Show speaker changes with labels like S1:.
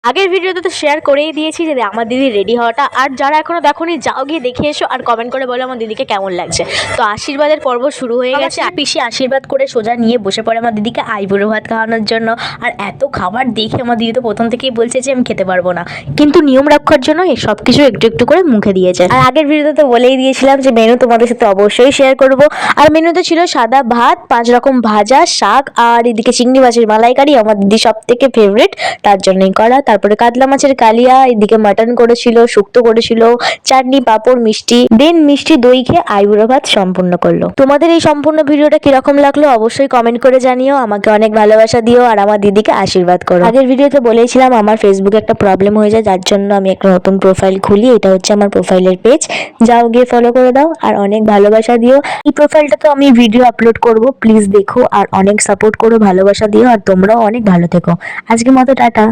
S1: আগের ভিডিওতে তো শেয়ার করেই দিয়েছি যে আমার দিদি রেডি হওয়াটা, আর যারা এখনো দেখোনি যাও গিয়ে দেখে এসো আর কমেন্ট করে বলো আমার দিদিকে কেমন লাগছে। তো আশীর্বাদের পর্ব শুরু হয়ে গেছে। পিসি আশীর্বাদ করে সোজা নিয়ে বসে পড়ে আমার দিদিকে আইবুড়ো ভাত খাওয়ানোর জন্য। আর এত খাবার দেখে আমার দিদি তো প্রথম থেকেই বলছে যে আমি খেতে পারবো না, কিন্তু নিয়ম রক্ষার জন্য এই সব কিছু একটু একটু করে মুখে দিয়েছে। আর আগের ভিডিওতে তো বলেই দিয়েছিলাম যে মেনু তোমাদের সাথে অবশ্যই শেয়ার করব। আর মেনুতে ছিল সাদা ভাত, 5 রকম ভাজা, শাক, আর এদিকে চিংড়ি মাছের মালাইকারি, আমার দিদি সব থেকে ফেভারিট, তার জন্যই করা। তারপরে কাতলা মাছের কালিয়া, এদিকে মাটন করেছিল, শুক্তো করেছিল, চাটনি, পাঁপড়, মিষ্টি, দেন মিষ্টি দই খেয়ে আইবুড়ো ভাত সম্পূর্ণ করলো। তোমাদের এই সম্পূর্ণ ভিডিওটা কিরকম লাগলো অবশ্যই কমেন্ট করে জানিও, আমাকে অনেক ভালোবাসা দিও আর আমার দিদিকে আশীর্বাদ করো। আগের ভিডিওতে বলেছিলাম আমার ফেসবুকে একটা প্রবলেম হয়ে যায়, যার জন্য আমি একটা নতুন প্রোফাইল খুলি। এটা হচ্ছে আমার প্রোফাইলের পেজ, যাও গিয়ে ফলো করে দাও আর অনেক ভালোবাসা দিও। এই প্রোফাইলটা তো আমি ভিডিও আপলোড করব, প্লিজ দেখো আর অনেক সাপোর্ট করো, ভালোবাসা দিও আর তোমরাও অনেক ভালো থেকো। আজকের মতো টাটা।